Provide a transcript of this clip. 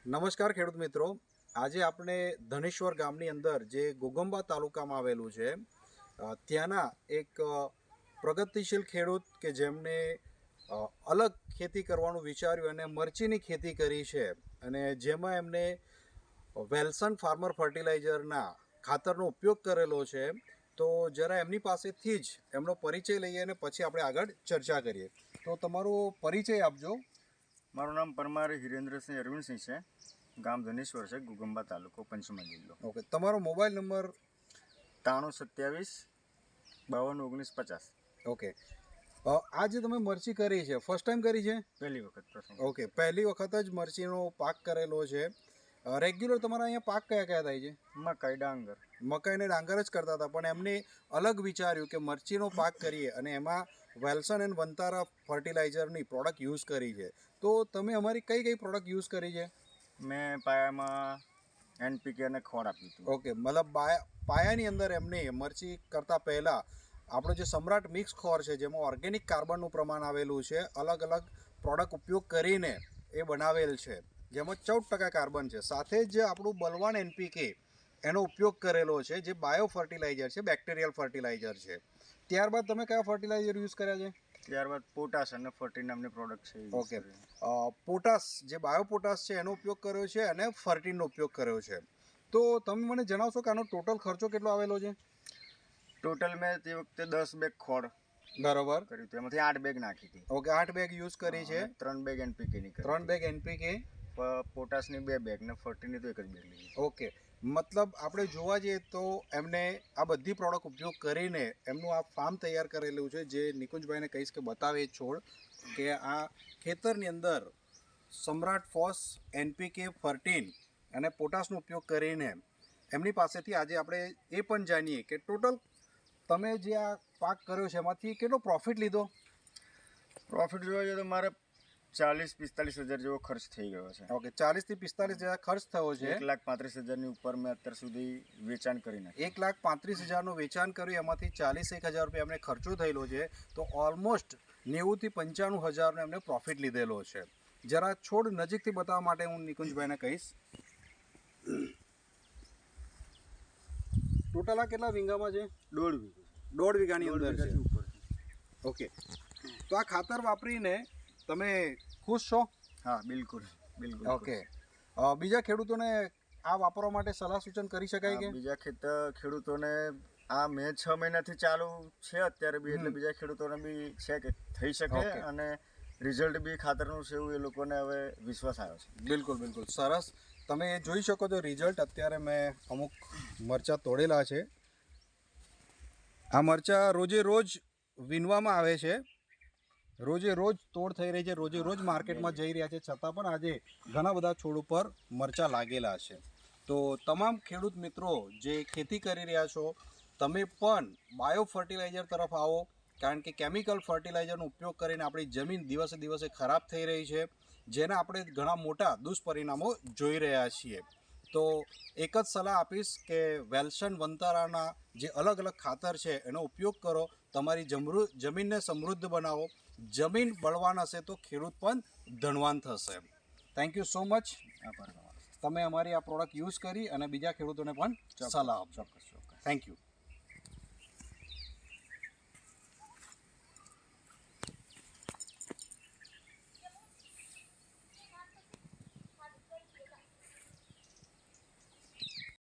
નમસ્કાર ખેડૂત મિત્રો, આજે આપણે ધનેશ્વર ગામની અંદર જે ઘોઘંબા તાલુકામાં આવેલું છે ત્યાંના એક પ્રગતિશીલ ખેડૂત કે જેમને અલગ ખેતી કરવાનું વિચાર્યું અને મરચીની ખેતી કરી છે અને જેમાં એમને વેલ્સન ફાર્મર ફર્ટિલાઇઝરના ખાતરનો ઉપયોગ કરેલો છે. તો જરા એમની પાસેથી જ એમનો પરિચય લઈએ અને પછી આપણે આગળ ચર્ચા કરીએ. તો તમારો પરિચય આપજો. મારું નામ પરમાર હિરેન્દ્રસિંહ અરવિંદસિંહ છે. ગામ ધનેશ્વર છે, ઘોઘંબા તાલુકો, પંચમહાલ જિલ્લો. ઓકે, તમારો મોબાઈલ નંબર? 9327521950. ઓકે, આ જે તમે મરચી કરી છે ફર્સ્ટ ટાઈમ કરી છે? પહેલી વખત, પ્રથમ. ઓકે, પહેલી વખત જ મરચીનો પાક કરેલો છે. રેગ્યુલર તમારા અહીંયા પાક કયા કયા થાય છે? મકાઈ, ડાંગર. મકાઈ ને ડાંગર જ કરતા હતા, પણ એમને અલગ વિચાર્યું કે મરચીનો પાક કરીએ અને એમાં વેલ્સન એન્ડ વંતારા ફર્ટિલાઇઝરની પ્રોડક્ટ યુઝ કરી છે. તો તમે અમારી કઈ કઈ પ્રોડક્ટ યુઝ કરી છે? મેં પાયામાં NPK અને ખોળ આપ્યું હતું. ઓકે, મતલબ પાયાની અંદર એમને મરચી કરતાં પહેલાં આપણો જે સમ્રાટ મિક્સ ખોર છે જેમાં ઓર્ગેનિક કાર્બનનું પ્રમાણ આવેલું છે, અલગ અલગ પ્રોડક્ટ ઉપયોગ કરીને એ બનાવેલ છે જેમાં 14% કાર્બન છે. સાથે જ આપણું બલવાન NPK એનો ઉપયોગ કરેલો છે જે બાયો ફર્ટિલાઇઝર છે, બેક્ટેરિયલ ફર્ટિલાઇઝર છે. ત્યારબાદ તમે કયા ફર્ટિલાઇઝર યુઝ કર્યા છે? ત્યારબાદ પોટાશ અને ફર્ટી નામની પ્રોડક્ટ છે. ઓકે, પોટાશ જે બાયો પોટાશ છે એનો ઉપયોગ કર્યો છે અને ફર્ટીનનો ઉપયોગ કર્યો છે. તો તમે મને જણાવશો કે આનો ટોટલ ખર્ચો કેટલો આવેલો છે? ટોટલ મેં તે વખતે 10 બેગ ખોળ બરોબર કર્યું હતું, એમાંથી 8 બેગ નાખી હતી. ઓકે, 8 બેગ યુઝ કરી છે. 3 બેગ NPK ની કરી. 3 બેગ NPK, પોટાશની 2 બેગ ને ફર્ટીની તો 1 જ બેગ લીધી. ઓકે, મતલબ આપણે જોવા જઈએ તો એમને આ બધી પ્રોડક્ટ ઉપયોગ કરીને એમનું આ ફાર્મ તૈયાર કરેલું છે, જે નિકુંજભાઈને કહીશ કે બતાવે છોડ કે આ ખેતરની અંદર સમ્રાટ ફોસ, NPK, ફર્ટીન અને પોટાશનો ઉપયોગ કરીને એમની પાસેથી આજે આપણે એ પણ જાણીએ કે ટોટલ તમે જે આ પાક કર્યો છે એમાંથી કેટલો પ્રોફિટ લીધો? પ્રોફિટ જોવા જઈએ તો મારે 40-45 હજાર જેવો ખર્ચ થઈ ગયો છે. ઓકે, 40 થી 45 હજાર ખર્ચ થયો છે. 1,35,000 ઉપર મેં અત્યાર સુધી વેચાણ કરી નાખ્યું. 1,35,000નું વેચાણ કર્યું, એમાંથી 41,000 રૂપિયા એમને ખર્ચો થયેલો છે. તો ઓલમોસ્ટ 90 થી 95,000નો એમને પ્રોફિટ લીધેલો છે. જરા છોડ નજીકથી બતાવવા માટે હું નિકુંજભાઈને કહીશ. ટોટલ આ કેટલા વીઘામાં છે? 1.5 વીઘા. 1.5 વીઘાની અંદર છે. ઉપર. ઓકે, તો આ ખાતર વાપરીને તમે ખુશ છો? હા, બિલકુલ. ઓકે, બીજા ખેડૂતોને આ વાપરવા માટે સલાહ સૂચન કરી શકાય કે? બીજા ખેડૂતોને આ મેં 6 મહિનાથી ચાલુ છે અત્યારે બી, એટલે બીજા ખેડૂતોને બી છે કે થઈ શકે અને રિઝલ્ટ બી ખાતરનું છે એવું એ લોકોને હવે વિશ્વાસ આવ્યો છે. બિલકુલ બિલકુલ, સરસ. તમે જોઈ શકો છો રિઝલ્ટ. અત્યારે મેં અમુક મરચાં તોડેલા છે. આ મરચાં રોજે રોજ વીણવામાં આવે છે, રોજે રોજ તોડ થઈ રહી છે, રોજે રોજ માર્કેટમાં જઈ રહ્યા છે, છતાં પણ આજે ઘણા બધા છોડ ઉપર મરચાં લાગેલા છે. તો તમામ ખેડૂત મિત્રો જે ખેતી કરી રહ્યા છો, તમે પણ બાયો ફર્ટિલાઇઝર તરફ આવો, કારણ કે કેમિકલ ફર્ટિલાઇઝરનો ઉપયોગ કરીને આપણી જમીન દિવસે દિવસે ખરાબ થઈ રહી છે, જેના આપણે ઘણા મોટા દુષ્પરિણામો જોઈ રહ્યા છીએ. તો એક જ સલાહ આપીશ કે વેલ્સન વંતારાના જે અલગ અલગ ખાતર છે એનો ઉપયોગ કરો, તમારી જમીનને સમૃદ્ધ બનાવો. જમીન બળવાન હશે તો ખેડૂત પણ ધનવાન થશે. Thank you so much. આભાર. તમે અમારી આ પ્રોડક્ટ યુઝ કરી અને બીજા ખેડૂતોને પણ સલાહ આપજો. ચોક્કસ. Thank you.